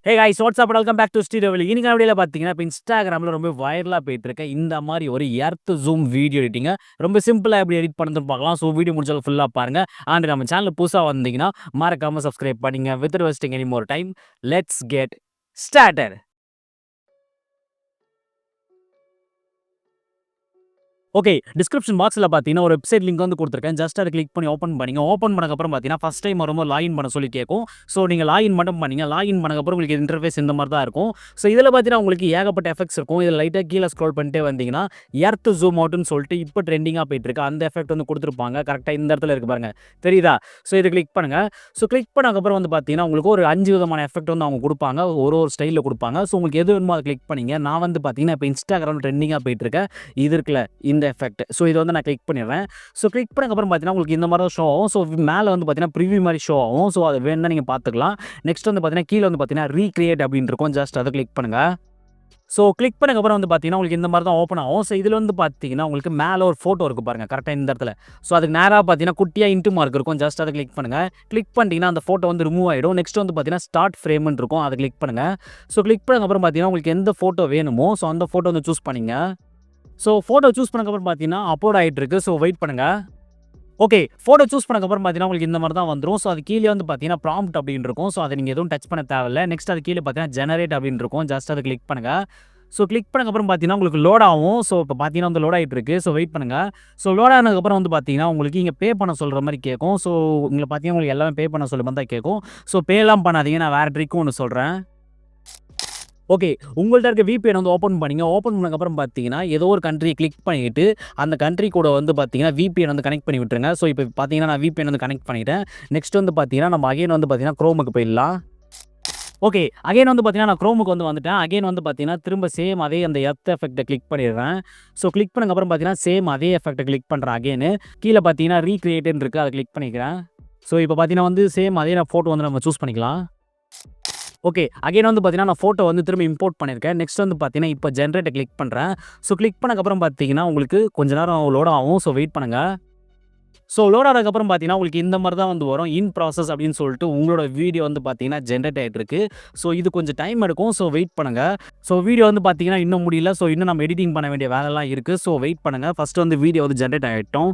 Hey guys what's up welcome back to Sri Divil. இன்னைக்கு வீடியோல பாத்தீங்கன்னா இப்போ இன்ஸ்டாகிராம்ல ரொம்ப வைரலா போயிட்டு இருக்க இந்த மாதிரி ஒரு எர்த் ஜூம் வீடியோ எடிட்டிங்க ரொம்ப சிம்பிளா எப்படி எடிட் பண்ணுறதுன்னு பார்க்கலாம். ஸோ வீடியோ முடிச்சாலும் ஃபுல்லா பாருங்க. அண்ட் நம்ம சேனல் புதுசா வந்தீங்கன்னா மறக்காம சப்ஸ்கிரைப் பண்ணுங்க. With wasting any more time let's get started. Okay, description பாக்ஸில் பார்த்தீங்கன்னா ஒரு வெப்சைட் லிங்க் வந்து கொடுத்துருக்கேன். ஜஸ்ட் அதை கிளிக் பண்ணி ஓப்பன் பண்ணிங்க. ஓப்பன் பண்ணக்கப்புறம் பார்த்தீங்கன்னா ஃபஸ்ட் டைம் வரும்போது லாகின் பண்ண சொல்லி கேட்கும். ஸோ நீங்கள் லாகின் மட்டும் பண்ணிங்க. லாகின் பண்ணக்கப்புறம் உங்களுக்கு இன்டர்ஃபேஸ் இந்த மாதிரி தான் இருக்கும். ஸோ இதில் பார்த்தீங்கன்னா உங்களுக்கு ஏகப்பட்ட எஃபெக்ட்ஸ் இருக்கும். இதில் லைட்டாக கீழே ஸ்க்ரோல் பண்ணிட்டே வந்தீங்கன்னா எர்த் ஜூம் அவுட்னு சொல்லிட்டு இப்போ ட்ரெண்டிங்காக போயிட்டு இருக்கு. அந்த எஃபெக்ட் வந்து கொடுத்துருப்பாங்க. கரெக்டாக இந்த இடத்துல இருக்கு பாருங்க, தெரியுதா? ஸோ இதை கிளிக் பண்ணுங்க. ஸோ கிளிக் பண்ணக்கப்புறம் வந்து பார்த்தீங்கன்னா உங்களுக்கு ஒரு 5 விதமான எஃபெக்ட் வந்து அவங்க கொடுப்பாங்க. ஒரு ஸ்டைலில் கொடுப்பாங்க. ஸோ உங்களுக்கு எது வேணுமோ அதை கிளிக் பண்ணிங்க. நான் வந்து பார்த்தீங்கன்னா இப்போ இன்ஸ்டாகிராம் ட்ரெண்டிங்காக போயிட்டு இருக்கேன். இது இருக்குல்ல இந்த எஃபெக்ட். ஸோ இதை வந்து நான் கிளிக் பண்ணிடுறேன். ஸோ கிளிக் பண்ணக்கப்புறம் பார்த்தீங்கன்னா உங்களுக்கு இந்த மாதிரி தான் ஷோ ஆகும். ஸோ மேலே வந்து பார்த்தீங்கன்னா ப்ரிவியூ மாதிரி ஷோ ஆகும். ஸோ அது வேணும்னா நீங்கள் பார்த்துக்கலாம். நெக்ஸ்ட் வந்து பார்த்தீங்கன்னா கீழே வந்து பார்த்தீங்கன்னா ரீக்ரியேட் அப்படின்னு இருக்கும். ஜஸ்ட் அதை கிளிக் பண்ணுங்கள். ஸோ கிளிக் பண்ணக்கப்புறம் வந்து பார்த்தீங்கன்னா உங்களுக்கு இந்த மாதிரி தான் ஓப்பன் ஆகும். ஸோ இதில் வந்து பார்த்தீங்கன்னா உங்களுக்கு மேலே ஒரு ஃபோட்டோ இருக்குது பாருங்கள், கரெக்டாக இந்த இடத்துல. ஸோ அதுக்கு நேராக பார்த்தீங்கன்னா குட்டியாக இன்ட்டு மார்க் இருக்கும். ஜஸ்ட் அதை கிளிக் பண்ணுங்கள். கிளிக் பண்ணிட்டீங்கன்னா அந்த ஃபோட்டோ வந்து ரிமூவ் ஆகிடும். நெக்ஸ்ட் வந்து பார்த்தீங்கன்னா ஸ்டார்ட் ஃப்ரேம்னு இருக்கும். அதை கிளிக் பண்ணுங்கள். ஸோ கிளிக் பண்ணக்கப்புறம் பார்த்தீங்கன்னா உங்களுக்கு எந்த ஃபோட்டோ வேணுமோ ஸோ அந்த ஃபோட்டோ வந்து சூஸ் பண்ணிங்க. ஸோ ஃபோட்டோ சூஸ் பண்ணக்கப்புறம் பார்த்தீங்கன்னா அப்லோட் ஆகிட்டு இருக்கு. ஸோ வெயிட் பண்ணுங்கள். ஓகே, ஃபோட்டோ சூஸ் பண்ணக்கப்புறம் பார்த்தீங்கன்னா உங்களுக்கு இந்த மாதிரி தான் வந்துடும். ஸோ அது கீழே வந்து பார்த்தீங்கன்னா ப்ராம்ப்ட் அப்படின்னு இருக்கும். ஸோ அதை நீங்கள் எதுவும் டச் பண்ண தேவையில்லை. நெக்ஸ்ட் அது கீழே பார்த்தீங்கன்னா ஜெனரேட் அப்படின்னு இருக்கும். ஜஸ்ட் அதை கிளிக் பண்ணுங்கள். ஸோ கிளிக் பண்ணக்கப்புறம் பார்த்தீங்கன்னா உங்களுக்கு லோட் ஆகும். ஸோ இப்போ பார்த்தீங்கன்னா வந்து லோட் ஆகிட்டு இருக்கு. ஸோ வெயிட் பண்ணுங்கள். ஸோ லோட் ஆனதுக்கப்புறம் வந்து பார்த்தீங்கன்னா உங்களுக்கு இங்கே பே பண்ண சொல்கிற மாதிரி கேட்கும். ஸோ உங்களை பார்த்தீங்கன்னா உங்களுக்கு எல்லாமே பே பண்ண சொல்ல மாதிரி தான் கேட்கும். ஸோ பேலாம் பண்ணாதீங்க. நான் வேறு ட்ரிக்கும் ஒன்று சொல்கிறேன். ஓகே, உங்கள்கிட்ட இருக்க VPN வந்து ஓப்பன் பண்ணிங்க. ஓப்பன் பண்ணக்கப்புறம் பார்த்தீங்கன்னா ஏதோ ஒரு கண்ட்ரியை கிளிக் பண்ணிவிட்டு அந்த கண்ட்ரி கூட வந்து பார்த்தீங்கன்னா VPN வந்து கனெக்ட் பண்ணி விட்டுருங்க. ஸோ இப்போ பார்த்தீங்கன்னா நான் VPN வந்து கனெக்ட் பண்ணிவிட்டேன். நெக்ஸ்ட் வந்து பார்த்தீங்கன்னா நம்ம அகைன் வந்து பார்த்தீங்கன்னா க்ரோமுக்கு போயிடலாம். ஓகே, அகைன் வந்து பார்த்தீங்கன்னா நான் க்ரோமுக்கு வந்து வந்துட்டேன். அகைன் வந்து பார்த்தீங்கன்னா திரும்ப சேம் அதே அந்த எர்த் எஃபெக்ட்டை கிளிக் பண்ணிடுறேன். ஸோ கிளிக் பண்ணக்கப்புறம் பார்த்தீங்கன்னா சேம் அதே எஃபெக்ட்டை கிளிக் பண்ணுறேன். அகைனு கீழே பார்த்தீங்கன்னா ரீக்ரியேட்டுன்னு இருக்குது. அதை கிளிக் பண்ணிக்கிறேன். ஸோ இப்போ பார்த்தீங்கன்னா வந்து சேம் அதே நான் ஃபோட்டோ வந்து நம்ம சூஸ் பண்ணிக்கலாம். ஓகே, அகைன் வந்து பார்த்தீங்கன்னா நான் ஃபோட்டோ வந்து திரும்ப இம்போர்ட் பண்ணியிருக்கேன். நெக்ஸ்ட் வந்து பார்த்தீங்கன்னா இப்போ ஜென்ரேட்டை கிளிக் பண்ணுறேன். ஸோ கிளிக் பண்ணக்கப்புறம் பார்த்தீங்கன்னா உங்களுக்கு கொஞ்ச நேரம் லோட் ஆகும். ஸோ வெயிட் பண்ணுங்கள். ஸோ லோட் ஆனதுக்கப்புறம் பார்த்தீங்கன்னா உங்களுக்கு இந்த மாதிரி தான் வந்து வரும். இன் ப்ராசஸ் அப்படின்னு சொல்லிட்டு உங்களோட வீடியோ வந்து பார்த்தீங்கன்னா ஜென்ரேட் ஆகிட்டு இருக்கு. ஸோ இது கொஞ்சம் டைம் எடுக்கும். ஸோ வெயிட் பண்ணுங்கள். ஸோ வீடியோ வந்து பார்த்தீங்கன்னா இன்னும் முடியல. ஸோ இன்னும் நம்ம எடிட்டிங் பண்ண வேண்டிய வேலைலாம் இருக்குது. ஸோ வெயிட் பண்ணுங்கள். ஃபஸ்ட்டு வந்து வீடியோ வந்து ஜென்ரேட் ஆகிட்டோம்.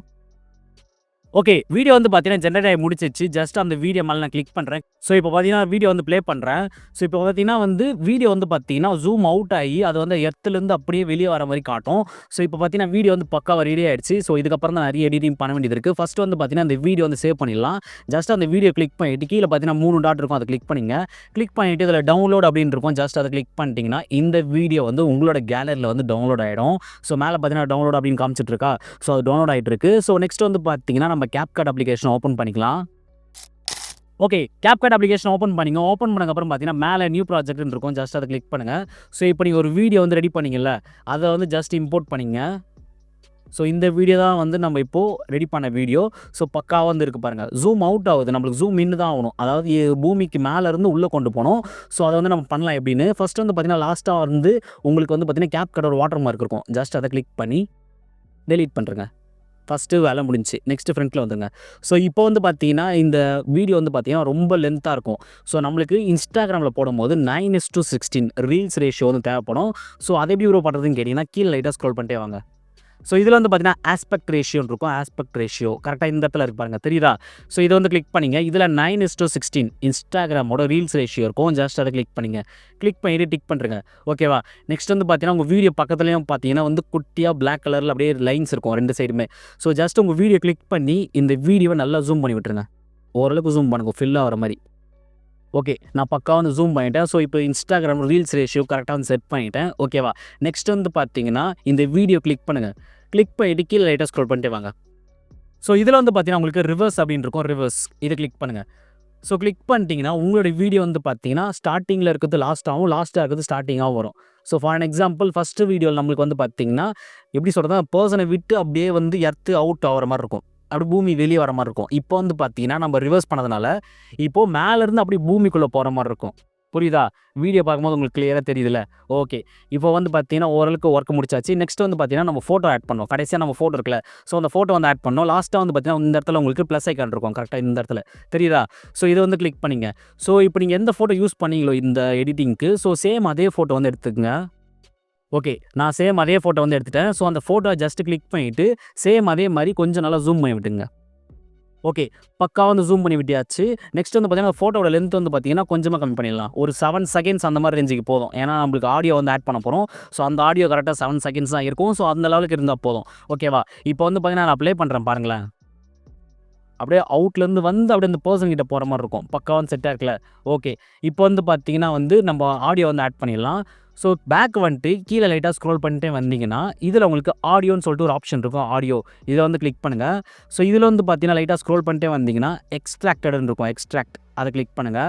ஓகே, வீடியோ வந்து பார்த்தீங்கன்னா ஜென்ரேட் ஆகி முடிச்சிச்சு. ஜஸ்ட் அந்த வீடியோ மேலே நான் கிளிக் பண்ணுறேன். ஸோ இப்போ பார்த்தீங்கன்னா வீடியோ வந்து ப்ளே பண்ணுறேன். ஸோ இப்போ பார்த்தீங்கன்னா வந்து வீடியோ வந்து பார்த்தீங்கன்னா ஜூம் அவுட் ஆகி அது வந்து எர்த்துலேருந்து அப்படியே வெளியே வர மாதிரி காட்டும். ஸோ இப்போ பார்த்தீங்கன்னா வீடியோ வந்து பக்காவாக ரெடி ஆகிடுச்சு. ஸோ இதுக்கப்புறம் தான் நிறைய எடிட்டிங் பண்ண வேண்டியது இருக்குது. ஃபஸ்ட்டு வந்து பார்த்தீங்கன்னா அந்த வீடியோ வந்து சேவ் பண்ணிடலாம். ஜஸ்ட் அந்த வீடியோ கிளிக் பண்ணிவிட்டு கீழே பார்த்தீங்கன்னா 3 டாட் இருக்கும். அதை கிளிக் பண்ணிங்க. கிளிக் பண்ணிவிட்டு இதில் டவுன்லோட் அப்படின்னு இருக்கும். ஜஸ்ட் அதை கிளிக் பண்ணிட்டீங்கன்னா இந்த வீடியோ வந்து உங்களோட கேலரியில் வந்து டவுன்லோட் ஆகிடும். ஸோ மேலே பார்த்தீங்கன்னா டவுன்லோட் அப்படின்னு காமிச்சிட்டு இருக்கா. ஸோ அது டவுன்லோட் ஆகிட்டு இருக்கு. ஸோ நெக்ஸ்ட் வந்து பார்த்தீங்கன்னா நம்ம capcut அப்ளிகேஷன் ஓப்பன் பண்ணிக்கலாம். ஓகே, capcut அப்ளிகேஷன் ஓப்பன் பண்ணிங்க. ஓப்பன் பண்ணக்கப்புறம் பார்த்தீங்கன்னா மேலே நியூ ப்ராஜெக்ட்னு இருக்கும். ஜஸ்ட் அதை கிளிக் பண்ணுங்கள். ஸோ இப்போ நீங்கள் ஒரு வீடியோ வந்து ரெடி பண்ணிங்கல்ல, அதை வந்து ஜஸ்ட் இம்போர்ட் பண்ணிங்க. ஸோ இந்த வீடியோ தான் வந்து நம்ம இப்போது ரெடி பண்ண வீடியோ. ஸோ பக்காவாக வந்து இருக்குது பாருங்கள். ஜூம் அவுட் ஆகுது. நம்மளுக்கு ஜூம் இன்னு தான் ஆகணும். அதாவது பூமிக்கு மேலேருந்து உள்ளே கொண்டு போகணும். ஸோ அதை வந்து நம்ம பண்ணலாம் எப்படின்னு. ஃபஸ்ட்டு வந்து பார்த்தீங்கன்னா லாஸ்ட்டாக வந்து உங்களுக்கு வந்து பார்த்தீங்கன்னா capcut ஒரு வாட்டர் மார்க் இருக்கும். ஜஸ்ட் அதை கிளிக் பண்ணி டெலீட் பண்ணுறேங்க. ஃபஸ்ட்டு வேலை முடிஞ்சு. நெக்ஸ்ட்டு ஃப்ரண்ட்டில் வந்துங்க. ஸோ இப்போ வந்து பார்த்தீங்கன்னா இந்த வீடியோ வந்து பார்த்தீங்கன்னா ரொம்ப லென்த்தாக இருக்கும். ஸோ நம்மளுக்கு இன்ஸ்டாகிராமில் போடும்போது 9:16 ரீல்ஸ் ரேஷியோ வந்து தேவைப்படும். ஸோ அதை எப்படி ப்ரோ பண்ணுறதுன்னு கேட்டிங்கன்னா கீழே லைட்டாக ஸ்க்ரோல் பண்ணிட்டே வாங்க. ஸோ இதில் வந்து பார்த்தீங்கன்னா ஆஸ்பெக்ட் ரேஷியோன்னு இருக்கும். ஆஸ்பெக்ட் ரேஷியோ கரெக்டாக இந்த இடத்துல இருக்கு பாருங்க, தெரியுதா? ஸோ இதை வந்து கிளிக் பண்ணிங்க. இதில் 9:16 இன்ஸ்டாகிராமோட ரீல்ஸ் ரேஷியோ இருக்கும். ஜஸ்ட் அதை கிளிக் பண்ணிங்க. கிளிக் பண்ணிவிட்டு டிக் பண்ணுறங்க. ஓகேவா? நெக்ஸ்ட் வந்து பார்த்தீங்கன்னா உங்கள் வீடியோ பக்கத்துலேயும் பார்த்தீங்கன்னா வந்து குட்டியாக பிளாக் கலரில் அப்படியே லைன்ஸ் இருக்கும் 2 சைடுமே. ஸோ ஜஸ்ட் உங்கள் வீடியோ கிளிக் பண்ணி இந்த வீடியோவை நல்லா ஜூம் பண்ணி விட்டுருங்க. ஓரளவுக்கு ஜூம் பண்ணுங்க, ஃபில் ஆகிற மாதிரி. ஓகே, நான் பக்காவாக வந்து ஜூம் பண்ணிட்டேன். ஸோ இப்போ இன்ஸ்டாகிராம் ரீல்ஸ் ரேஷியோ கரெக்டாக வந்து செட் பண்ணிட்டேன். ஓகேவா? நெக்ஸ்ட் வந்து பார்த்தீங்கன்னா இந்த வீடியோ கிளிக் பண்ணுங்கள். கிளிக் பண்ணிவிட்டு கீழே லைட்டாக ஸ்க்ரோல் பண்ணிட்டே வாங்க. ஸோ இதில் வந்து பார்த்தீங்கன்னா உங்களுக்கு ரிவர்ஸ் அப்படின்னு இருக்கும். ரிவர்ஸ் இதை கிளிக் பண்ணுங்கள். ஸோ கிளிக் பண்ணிட்டீங்கன்னா உங்களோட வீடியோ வந்து பார்த்தீங்கன்னா ஸ்டார்டிங்கில் இருக்கிறது லாஸ்ட்டாகவும், லாஸ்ட்டாக இருக்கிறது ஸ்டார்டிங்காகவும் வரும். So for an example first வீடியோவில் நம்மளுக்கு வந்து பார்த்தீங்கன்னா எப்படி சொல்கிறதா பர்சனை விட்டு அப்படியே வந்து எர்த்து அவுட் ஆகிற மாதிரி இருக்கும். அப்படி பூமி வெளியே வர மாதிரி இருக்கும். இப்போ வந்து பார்த்தீங்கன்னா நம்ம ரிவர்ஸ் பண்ணதுனால இப்போது மேலேருந்து அப்படி பூமிக்குள்ளே போகிற மாதிரி இருக்கும். புரியுதா? வீடியோ பார்க்கும்போது உங்களுக்கு கிளியரா தெரியுதுல்ல? ஓகே. இப்போ வந்து பார்த்தீங்கன்னா, ஓரளவுக்கு ஒர்க் முடிச்சாச்சு. நெக்ஸ்ட் வந்து பார்த்தீங்கன்னா, நம்ம ஃபோட்டோ ஆட் பண்ணணும். கடைசியா நம்ம ஃபோட்டோ இருக்குல்ல, ஸோ அந்த ஃபோட்டோ வந்து ஆட் பண்ணணும். லாஸ்ட்டா வந்து பார்த்தீங்கன்னா, இந்த இடத்துல உங்களுக்கு ப்ளஸ் ஐகான் இருக்கும். கரெக்ட்டா இந்த இடத்துல. தெரியுதா? ஸோ இத வந்து கிளிக் பண்ணிங்க. ஸோ இப்போ நீங்க எந்த ஃபோட்டோ யூஸ் பண்ணீங்களோ இந்த எடிட்டிங்க்கு, ஸோ சேம் அதே ஃபோட்டோ வந்து எடுத்துக்கங்க. ஓகே. நான் சேம் அதே ஃபோட்டோ வந்து எடுத்துட்டேன். ஸோ அந்த ஃபோட்டோ ஜஸ்ட் கிளிக் பண்ணிட்டு, சேம் அதே மாரி கொஞ்சம் நல்லா ஜூம் பண்ணி விட்டுங்க. ஓகே. பக்காவா வந்து ஜூம் பண்ணி விட்டியாச்சு. நெக்ஸ்ட் வந்து பார்த்தீங்கன்னா, ஃபோட்டோவோட லென்த் வந்து பார்த்தீங்கன்னா, கொஞ்சமா கம்மி பண்ணிடலாம். ஒரு 7 செகண்ட்ஸ் அந்த மாரி ரேஞ்சுக்கு போதும். ஏன்னா, நம்மளுக்கு ஆடியோ வந்து ஆட் பண்ண போறோம். ஸோ அந்த ஆடியோ கரெக்ட்டா 7 செகண்ட்ஸ் தான் இருக்கும். ஸோ அந்த லெவலுக்கு இருந்தா போதும். ஓகேவா? இப்போ வந்து பார்த்தீங்கன்னா, நான் ப்ளே பண்றேன் பாருங்களேன். அப்படியே அவுட்லேருந்து வந்து அப்படியே அந்த பெர்சன் கிட்ட போற மாரி இருக்கும். பக்காவா வந்து செட்டா இருக்குல்ல. ஓகே. இப்போ வந்து பார்த்தீங்கன்னா வந்து நம்ம ஆடியோ வந்து ஆட் பண்ணிடலாம். ஸோ பேக் வந்துட்டு கீழ லைட்டா ஸ்க்ரோல் பண்ணிட்டே வந்தீங்கன்னா, இதில உங்களுக்கு ஆடியோன்னு சொல்லிட்டு ஒரு ஆப்ஷன் இருக்கும். ஆடியோ இத வந்து கிளிக் பண்ணுங்க. ஸோ இதில வந்து பார்த்தீங்கன்னா, லைட்டா ஸ்க்ரோல் பண்ணிட்டே வந்தீங்கன்னா, எக்ஸ்ட்ராக்டட்ன்னு இருக்கும். எக்ஸ்ட்ராக்ட் அத கிளிக் பண்ணுங்க.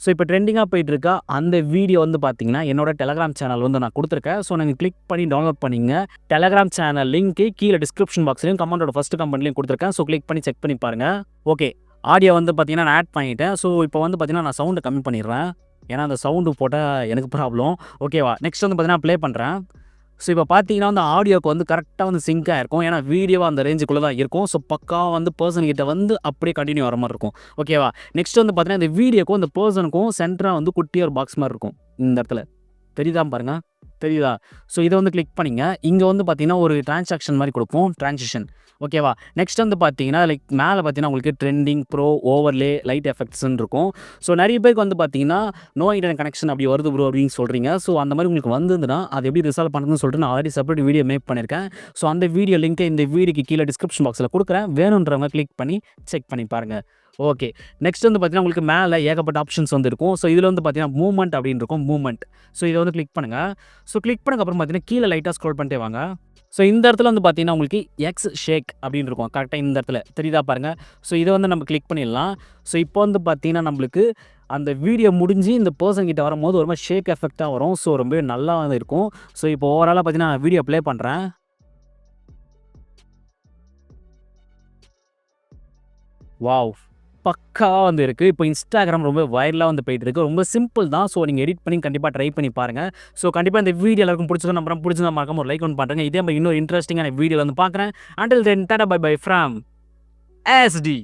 ஸோ இப்போ ட்ரெண்டிங்கா போயிட்டு இருக்க அந்த வீடியோ வந்து பார்த்தீங்கன்னா, என்னோட டெலகிராம் சேனல் வந்து நான் குடுத்துருக்கேன். ஸோ நீங்க கிளிக் பண்ணி டவுன்லோட் பண்ணிக்கங்க. டெலகிராம் சேனல் லிங்க் கீழ டிஸ்கிரிப்ஷன் பாக்ஸ்லயும் கமெண்டோட ஃபர்ஸ்ட் கமெண்ட்லயும் குடுத்துருக்கேன். ஸோ கிளிக் பண்ணி செக் பண்ணி பாருங்க. ஓகே. ஆடியோ வந்து பார்த்தீங்கன்னா, நான் ஆட் பண்ணிட்டேன். ஸோ இப்போ வந்து பார்த்தீங்கன்னா, நான் சவுண்ட கம்மி பண்ணிடுறேன். ஏன்னா, அந்த சவுண்டு போட்டா எனக்கு ப்ராப்ளம். ஓகேவா? நெக்ஸ்ட் வந்து பார்த்தீங்கன்னா, ப்ளே பண்றேன். ஸோ இப்போ பார்த்தீங்கன்னா, அந்த ஆடியோக்கு வந்து கரெக்ட்டா வந்து சிங்க் ஆயிருக்கும். ஏன்னா, வீடியோவா அந்த ரேஞ்சுக்குள்ள தான் இருக்கும். ஸோ பக்காவா வந்து பெர்சன் கிட்ட வந்து அப்படியே கன்டின்யூ வர மாரி இருக்கும். ஓகேவா? நெக்ஸ்ட் வந்து பார்த்தீங்கன்னா, இந்த வீடியோக்கும் இந்த பெர்சனுக்கும் சென்டரா வந்து குட்டியா ஒரு பாக்ஸ் மாரி இருக்கும். இந்த இடத்துல. தெரியுதா பாருங்க. தெரியுதா? ஸோ இத வந்து கிளிக் பண்ணிங்க. இங்க வந்து பார்த்தீங்கன்னா, ஒரு டிரான்சாக்ஷன் மாரி குடுக்கும். டிரான்சிஷன். ஓகேவா? நெக்ஸ்ட் வந்து பார்த்தீங்கன்னா, லைக் மேல பார்த்தீங்கன்னா, உங்களுக்கு ட்ரெண்டிங், ப்ரோ, ஓவர்லே, லைட் எஃபெக்ட்ஸ்ன்னு இருக்கும். ஸோ நெறைய பேருக்கு வந்து பார்த்தீங்கன்னா, நோ இன்டர்நெட் கனெக்ஷன் அப்படி வருது ப்ரோ அப்படின்னு சொல்றீங்க. ஸோ அந்த மாரி உங்களுக்கு வந்ததுன்னா, அது எப்படி ரிசால்வ் பண்ணுறதுன்னு சொல்லிட்டு நான் ஆல்ரெடி செப்பரேட் வீடியோ மேக் பண்ணியிருக்கேன். ஸோ அந்த வீடியோ லிங்க் இந்த வீடியோக்கு கீழ டிஸ்கிரிப்ஷன் பாக்ஸ்ல குடுக்குறேன். வேணுன்றவங்க கிளிக் பண்ணி செக் பண்ணி பாருங்க. ஓகே. நெக்ஸ்ட் வந்து பார்த்தீங்கன்னா, உங்களுக்கு மேல ஏகப்பட்ட ஆப்ஷன்ஸ் வந்து இருக்கும். ஸோ இதில வந்து பார்த்தீங்கன்னா, மூவ்மெண்ட் அப்படின்னு இருக்கும். மூவ்மெண்ட். ஸோ இத வந்து கிளிக் பண்ணுங்க. ஸோ கிளிக் பண்ணதுக்கப்புறம் பார்த்தீங்கன்னா, கீழ லைட்டா ஸ்க்ரோல் பண்ணிட்டே வாங்க. ஸோ இந்த இடத்துல வந்து பார்த்தீங்கன்னா, உங்களுக்கு எக்ஸ் ஷேக் அப்படின்னு இருக்கும். கரெக்ட்டா இந்த இடத்துல. தெரியுதா பாருங்க. ஸோ இத வந்து நம்ம கிளிக் பண்ணிடலாம். ஸோ இப்போ வந்து பார்த்தீங்கன்னா, நம்மளுக்கு அந்த வீடியோ முடிஞ்சு இந்த பெர்சன் கிட்ட வரும்போது ஒரு மாரி ஷேக் எஃபெக்ட்டா வரும். ஸோ ரொம்பவே நல்லா வந்து இருக்கும். ஸோ இப்போ ஓவராலா பார்த்தீங்கன்னா, நான் வீடியோ ப்ளே பண்றேன். வாவ்! பக்காவா வந்து இருக்கு. இப்போ Instagram ரொம்ப வைரலா வந்து போயிட்டு இருக்கு. ரொம்ப சிம்பிள் தான். ஸோ நீங்க எடிட் பண்ணி கண்டிப்பா ட்ரை பண்ணி பாருங்க. ஸோ கண்டிப்பா இந்த வீடியோ எல்லாருக்கும் புடிச்சிருக்கும்னு நம்புறேன். புடிச்சிருந்தா மறக்காம ஒரு லைக் ஒண்ணு பண்றேங்க. இதே மாரி இன்னொரு இன்ட்ரஸ்டிங்கான வீடியோல வந்து பார்க்குறேன். Until then tata bye bye from SD.